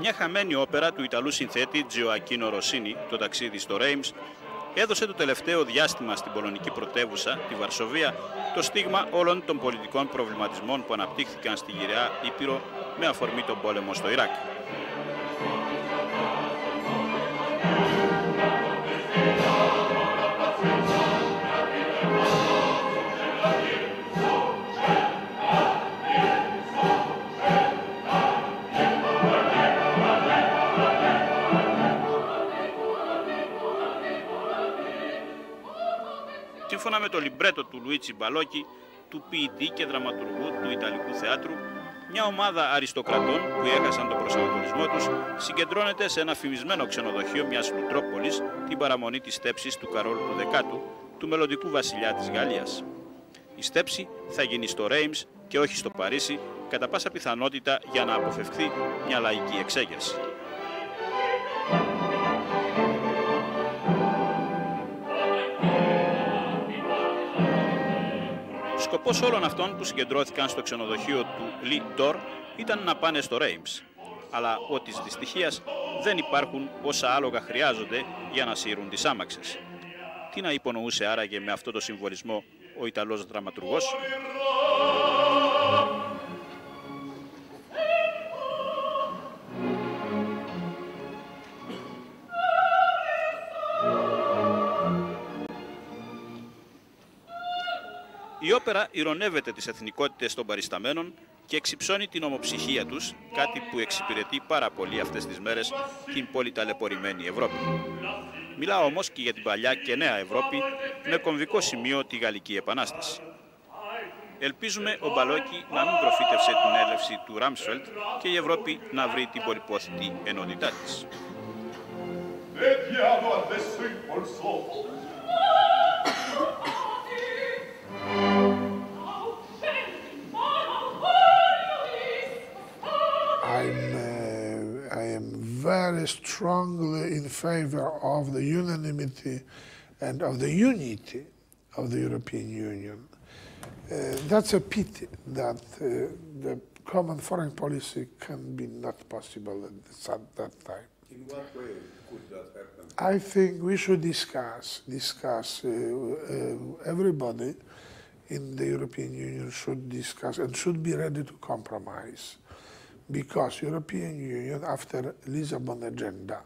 Μια χαμένη όπερα του Ιταλού συνθέτη Τζοακίνο Ροσίνι, το ταξίδι στο Ρέιμς, έδωσε το τελευταίο διάστημα στην πολωνική πρωτεύουσα, τη Βαρσοβία, το στίγμα όλων των πολιτικών προβληματισμών που αναπτύχθηκαν στη γυραιά Ήπειρο με αφορμή τον πόλεμο στο Ιράκ. Σύμφωνα με το λιμπρέτο του Λουίτσι Μπαλόκι, του ποιητή και δραματουργού του Ιταλικού θεάτρου, μια ομάδα αριστοκρατών που έχασαν τον προσανατολισμό τους συγκεντρώνεται σε ένα φημισμένο ξενοδοχείο μιας Λουτρόπολης την παραμονή της στέψης του Καρόλου του Δεκάτου, του μελλοντικού βασιλιά της Γαλλίας. Η στέψη θα γίνει στο Ρέιμς και όχι στο Παρίσι, κατά πάσα πιθανότητα για να αποφευχθεί μια λαϊκή εξέγερση. Ο σκοπός όλων αυτών που συγκεντρώθηκαν στο ξενοδοχείο του Λι Ντόρ ήταν να πάνε στο Ρέιμς. Αλλά ο της δυστυχίας δεν υπάρχουν όσα άλογα χρειάζονται για να σύρουν τις άμαξες. Τι να υπονοούσε άραγε με αυτό το συμβολισμό ο Ιταλός δραματουργός? Η όπερα ηρωνεύεται τις εθνικότητες των παρισταμένων και εξυψώνει την ομοψυχία τους, κάτι που εξυπηρετεί πάρα πολύ αυτές τις μέρες την πολυταλαιπωρημένη Ευρώπη. Μιλάω όμως και για την παλιά και νέα Ευρώπη, με κομβικό σημείο τη Γαλλική Επανάσταση. Ελπίζουμε ο Μπαλόκι να μην προφήτευσε την έλευση του Ράμσφελτ και η Ευρώπη να βρει την πολυπόθητη ενότητά της. I am very strongly in favor of the unanimity and of the unity of the European Union. That's a pity that the common foreign policy can be not possible at that time. In what way could that happen? I think we should discuss. Everybody in the European Union should discuss and should be ready to compromise. Because European Union, after Lisbon agenda,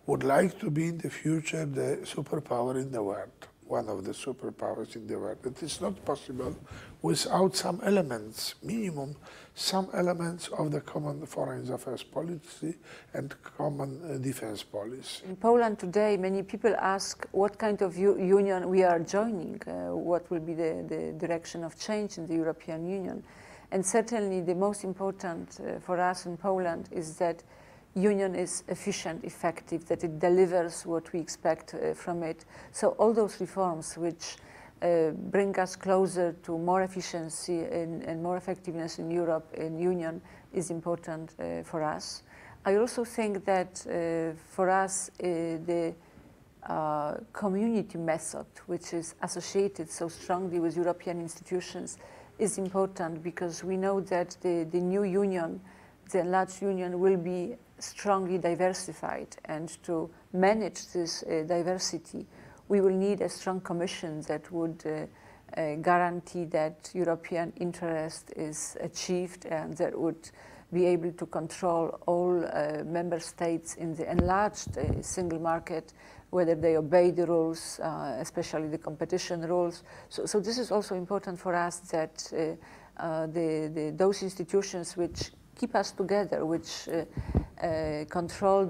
would like to be in the future the superpower in the world, one of the superpowers in the world. It is not possible without some elements, minimum, some elements of the common foreign affairs policy and common defense policy. In Poland today, many people ask what kind of union we are joining, what will be the direction of change in the European Union. And certainly the most important for us in Poland is that union is efficient, effective, that it delivers what we expect from it. So all those reforms which bring us closer to more efficiency and more effectiveness in Europe and union is important for us. I also think that for us the community method, which is associated so strongly with European institutions, is important because we know that the new union, the enlarged union, will be strongly diversified, and to manage this diversity we will need a strong commission that would guarantee that European interest is achieved and that would be able to control all member states in the enlarged single market, whether they obey the rules, especially the competition rules. So this is also important for us, that those institutions which keep us together, which control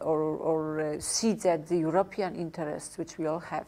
or see that the European interests which we all have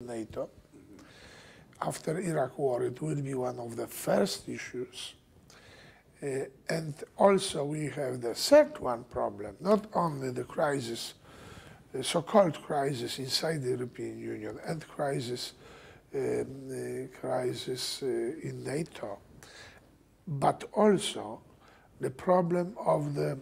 NATO. After Iraq war, it will be one of the first issues. And also we have the third one problem, not only the crisis, the so-called crisis inside the European Union and crisis in NATO, but also the problem of the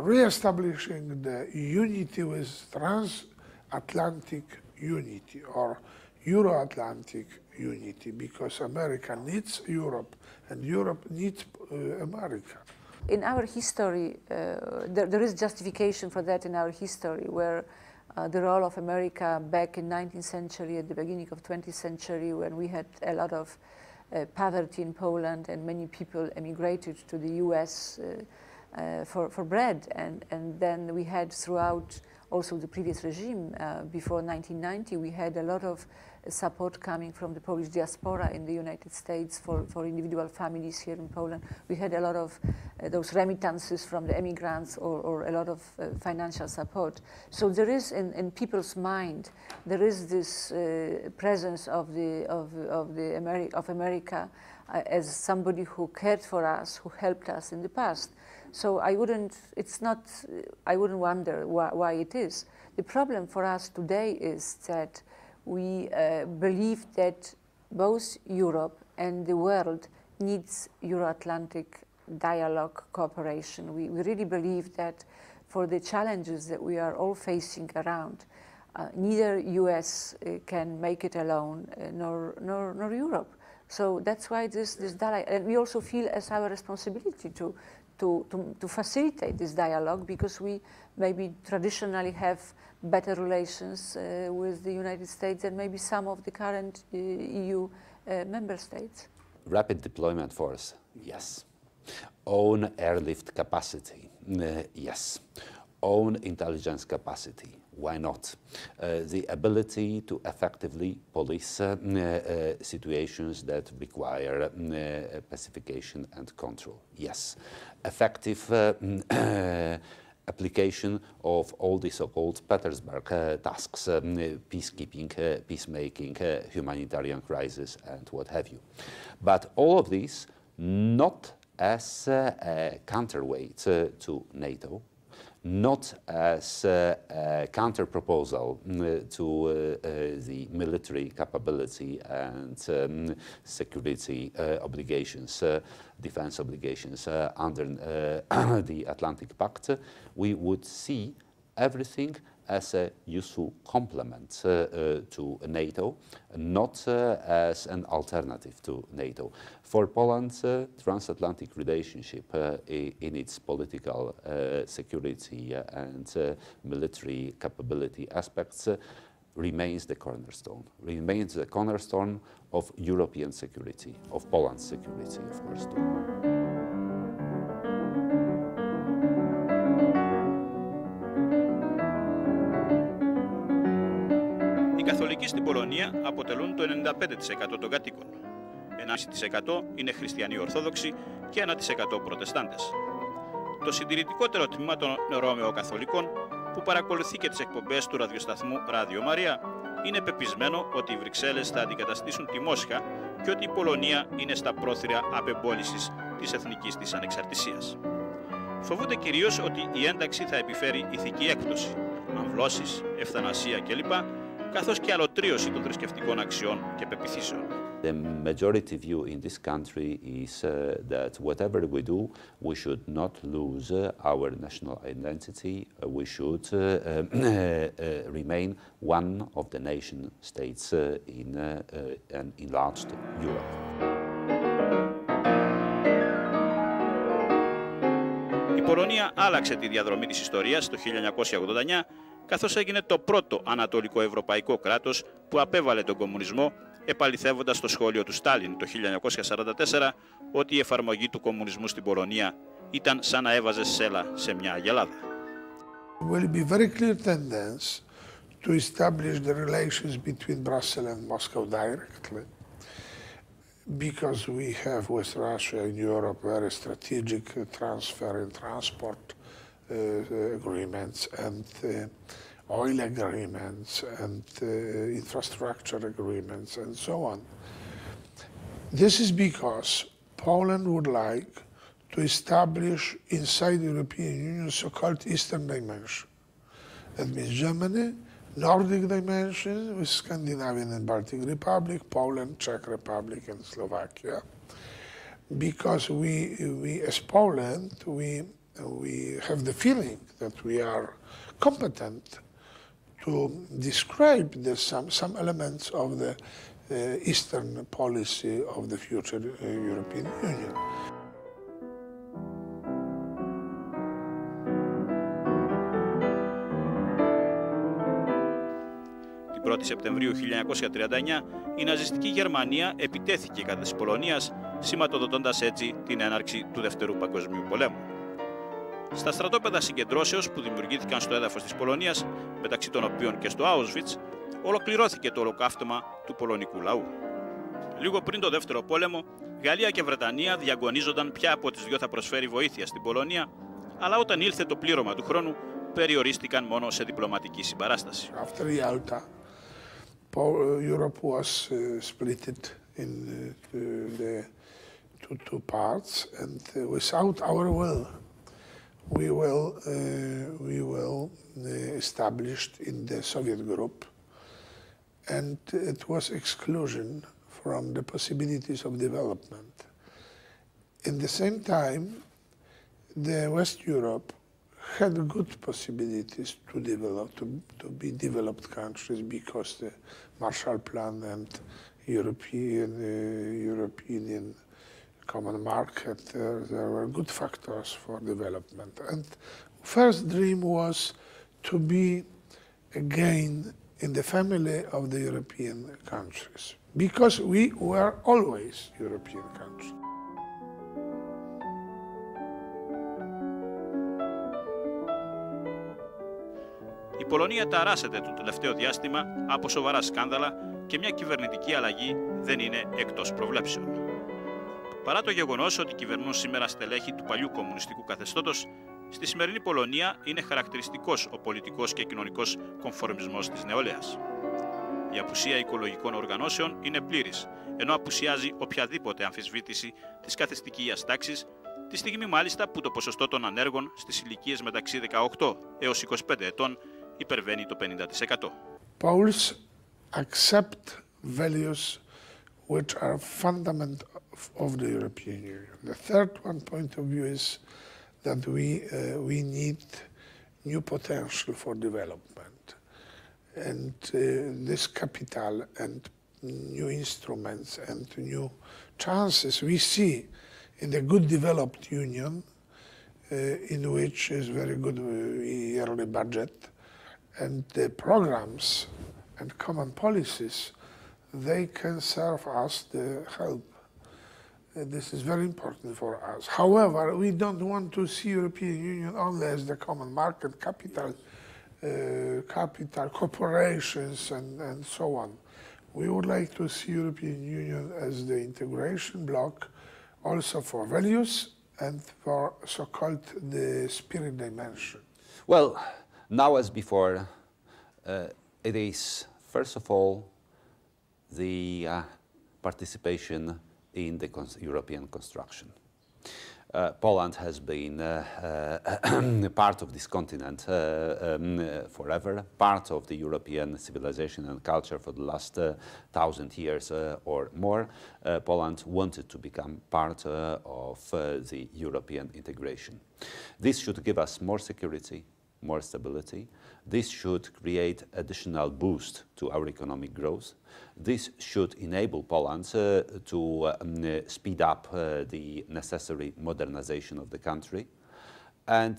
re-establishing the unity with transatlantic unity or Euro-Atlantic unity, because America needs Europe and Europe needs America. In our history, there is justification for that in our history, where the role of America back in 19th century, at the beginning of 20th century, when we had a lot of poverty in Poland and many people emigrated to the US for bread, and then we had throughout also the previous regime, before 1990, we had a lot of support coming from the Polish diaspora in the United States for individual families here in Poland. We had a lot of those remittances from the immigrants or a lot of financial support. So there is in people's mind, there is this presence of America as somebody who cared for us, who helped us in the past. So I wouldn't wonder why it is. The problem for us today is that we believe that both Europe and the world needs Euro-Atlantic dialogue, cooperation. We really believe that for the challenges that we are all facing around, neither US can make it alone, nor Europe. So that's why this dialogue, and we also feel as our responsibility to facilitate this dialogue, because we maybe traditionally have better relations with the United States than maybe some of the current EU member states. Rapid deployment force, yes. Own airlift capacity, yes. Own intelligence capacity, why not? The ability to effectively police situations that require pacification and control, yes. Effective application of all the so-called Petersburg tasks, peacekeeping, peacemaking, humanitarian crisis, and what have you. But all of these not as a counterweight to NATO, not as a counter-proposal to the military capability and security obligations, defense obligations under the Atlantic Pact. We would see everything as a useful complement to NATO, not as an alternative to NATO. For Poland's transatlantic relationship in its political security and military capability aspects remains the cornerstone of European security, of Poland's security, of course, too. Οι καθολικοί στην Πολωνία αποτελούν το 95% των κατοίκων. 1,5% είναι χριστιανοί Ορθόδοξοι και 1% Προτεστάντες. Το συντηρητικότερο τμήμα των Ρωμαιοκαθολικών, που παρακολουθεί και τις εκπομπές του ραδιοσταθμού Ράδιο Μαρία, είναι πεπισμένο ότι οι Βρυξέλλες θα αντικαταστήσουν τη Μόσχα και ότι η Πολωνία είναι στα πρόθυρα απεμπόλησης της εθνικής της ανεξαρτησίας. Φοβούνται κυρίως ότι η ένταξη θα επιφέρει ηθική έκπτωση, αμβλώσεις, ευθανασία κλπ., καθώς και αλωτρίωση των θρησκευτικών αξιών και πεποιθήσεων. The majority view in this country is that whatever we do, we should not lose our national identity. We should remain one of the nation states in an enlarged Europe. Η Πολωνία άλλαξε τη διαδρομή της ιστορίας το 1989, καθώς έγινε το πρώτο ανατολικό ευρωπαϊκό κράτος που απέβαλε τον κομμουνισμό, επαληθεύοντας το σχόλιο του Στάλιν το 1944 ότι η εφαρμογή του κομμουνισμού στην Πολωνία ήταν σαν να έβαζε σέλα σε μια αγελάδα. Will be very clear tendency to establish the relations between Brussels and Moscow directly, because we have with Russia and Europe very strategic transfer and transport agreements, and oil agreements and infrastructure agreements and so on. This is because Poland would like to establish inside the European Union so-called Eastern dimension. That means Germany, Nordic dimension with Scandinavian and Baltic Republic, Poland, Czech Republic and Slovakia. Because we as Poland, we have the feeling that we are competent to describe some elements of the Eastern policy of the future European Union. Την 1η Σεπτεμβρίου 1939 η ναζιστική Γερμανία επιτέθηκε κατά της Πολωνίας, σηματοδοτώντας έτσι την έναρξη του Δευτέρου Παγκοσμίου Πολέμου. Στα στρατόπεδα συγκεντρώσεως που δημιουργήθηκαν στο έδαφος της Πολωνίας, μεταξύ των οποίων και στο Auschwitz, ολοκληρώθηκε το ολοκαύτωμα του πολωνικού λαού. Λίγο πριν το Δεύτερο Πόλεμο, Γαλλία και Βρετανία διαγωνίζονταν ποια από τις δυο θα προσφέρει βοήθεια στην Πολωνία, αλλά όταν ήλθε το πλήρωμα του χρόνου, περιορίστηκαν μόνο σε διπλωματική συμπαράσταση. After Yalta, Europe was split in the two parts, and without our will, we were established in the Soviet group, and it was exclusion from the possibilities of development. In the same time, the West Europe had good possibilities to develop, to be developed countries, because the Marshall Plan and European common market, there were good factors for development. And first dream was to be again in the family of the European countries, because we were always European countries. Η Πολωνία ταράσσεται το τελευταίο διάστημα από σοβαρά σκάνδαλα και μια κυβερνητική αλλαγή δεν είναι εκτός προβλέψεων. Παρά το γεγονός ότι κυβερνούν σήμερα στελέχη του παλιού κομμουνιστικού καθεστώτος, στη σημερινή Πολωνία είναι χαρακτηριστικός ο πολιτικός και κοινωνικός κομφορμισμός της νεολαίας. Η απουσία οικολογικών οργανώσεων είναι πλήρης, ενώ απουσιάζει οποιαδήποτε αμφισβήτηση της καθεστικίας τάξης, τη στιγμή μάλιστα που το ποσοστό των ανέργων στις ηλικίες μεταξύ 18 έως 25 ετών υπερβαίνει το 50%. Poles accept values which are fundamental of the European Union. The third one point of view is that we need new potential for development, and this capital and new instruments and new chances we see in the good developed union, in which is very good yearly budget, and the programs and common policies, they can serve us the help. This is very important for us. However, we don't want to see European Union only as the common market, capital, corporations and so on. We would like to see European Union as the integration bloc, also for values and for so-called the spirit dimension. Well, now as before, it is, first of all, the participation in the European construction. Poland has been part of this continent forever, part of the European civilization and culture for the last 1,000 years or more. Poland wanted to become part of the European integration. This should give us more security, more stability. This should create additional boost to our economic growth. This should enable Poland to speed up the necessary modernization of the country. And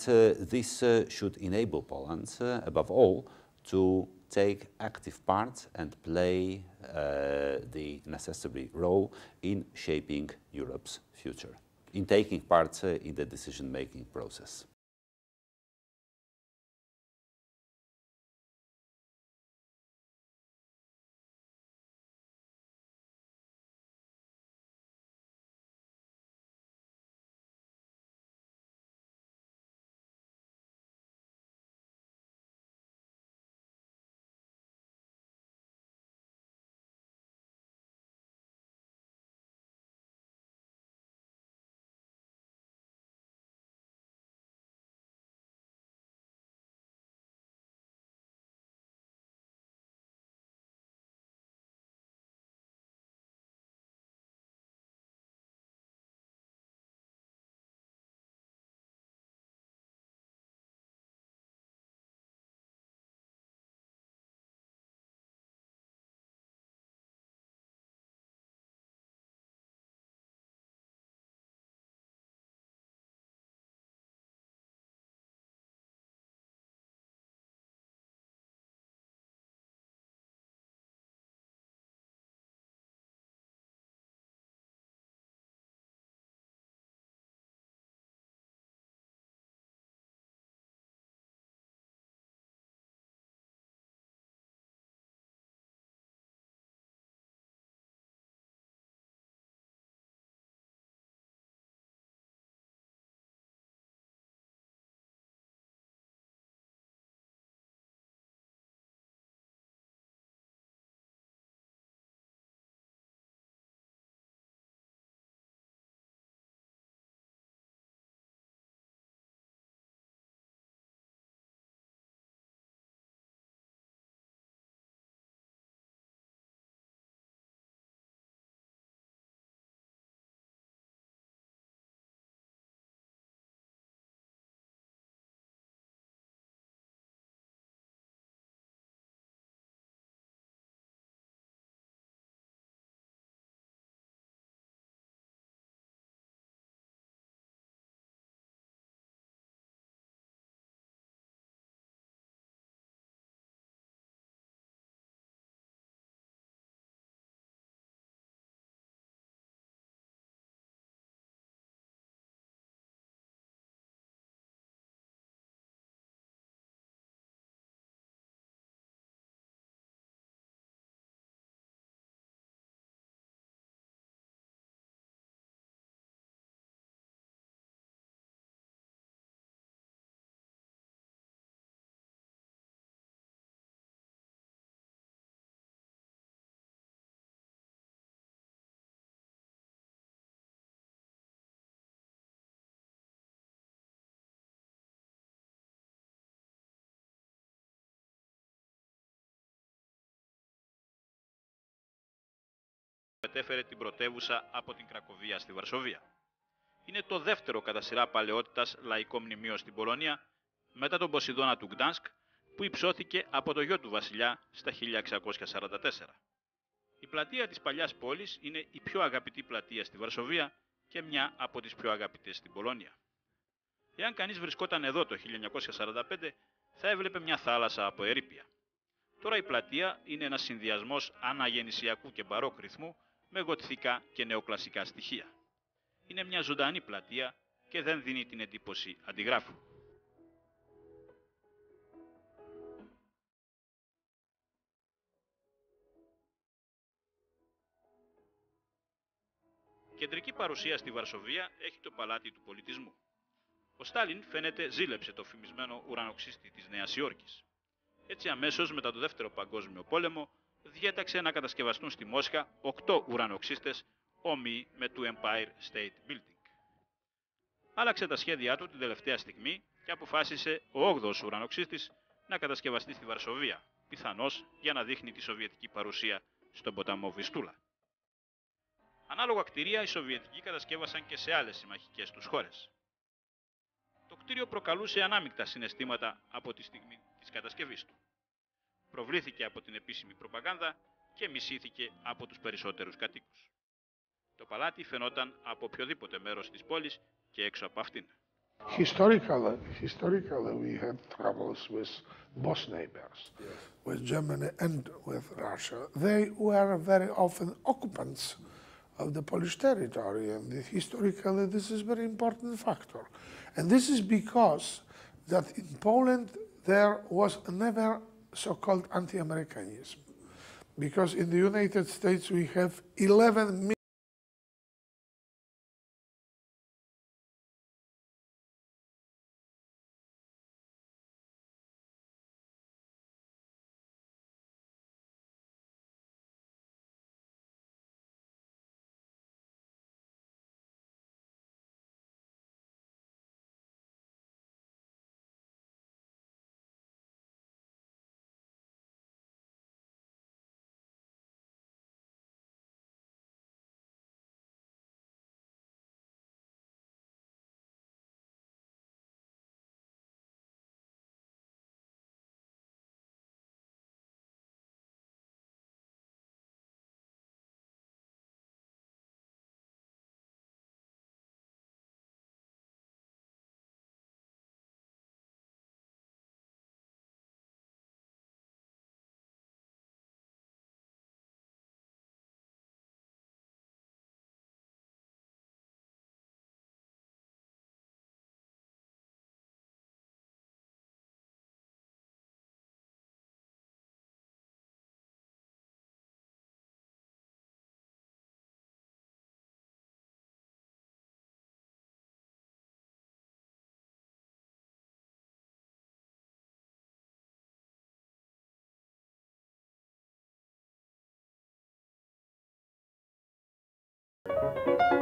this should enable Poland, above all, to take active part and play the necessary role in shaping Europe's future, in taking part in the decision-making process. μετέφερε την πρωτεύουσα από την Κρακοβία στη Βαρσοβία. Είναι το δεύτερο κατά σειρά παλαιότητας λαϊκό μνημείο στην Πολωνία, μετά τον Ποσειδώνα του Γκτάνσκ, που υψώθηκε από το γιο του βασιλιά στα 1644. Η πλατεία της παλιάς πόλης είναι η πιο αγαπητή πλατεία στη Βαρσοβία και μια από τις πιο αγαπητές στην Πολωνία. Εάν κανείς βρισκόταν εδώ το 1945, θα έβλεπε μια θάλασσα από ερείπια. Τώρα η πλατεία είναι ένας συνδυασμός αναγεννησιακού και μπαρόκ ρυθμού με γοτθικά και νεοκλασικά στοιχεία. Είναι μια ζωντανή πλατεία και δεν δίνει την εντύπωση αντιγράφου. Κεντρική παρουσία στη Βαρσοβία έχει το Παλάτι του Πολιτισμού. Ο Στάλιν φαίνεται ζήλεψε το φημισμένο ουρανοξύστη της Νέας Υόρκης. Έτσι αμέσως μετά το Δεύτερο Παγκόσμιο Πόλεμο διέταξε να κατασκευαστούν στη Μόσχα 8 ουρανοξύστες όμοιοι με του Empire State Building. Άλλαξε τα σχέδιά του την τελευταία στιγμή και αποφάσισε ο 8ος ουρανοξύστης να κατασκευαστεί στη Βαρσοβία, πιθανώς για να δείχνει τη σοβιετική παρουσία στον ποταμό Βιστούλα. Ανάλογα κτίρια οι Σοβιετικοί κατασκεύασαν και σε άλλες συμμαχικές τους χώρες. Το κτίριο προκαλούσε ανάμεικτα συναισθήματα από τη στιγμή της κατασκευής του. Προβλήθηκε από την επίσημη προπαγάνδα και μισήθηκε από τους περισσότερους κατοίκους. Το παλάτι φαινόταν από οποιοδήποτε μέρος της πόλης και έξω από αυτήν. Historically, we had troubles with both neighbors, with Germany and with Russia. They were very often occupants of the Polish territory, and historically this is a very important factor. And this is because that in Poland there was never so-called anti-Americanism. Because in the United States we have 11 million Thank you.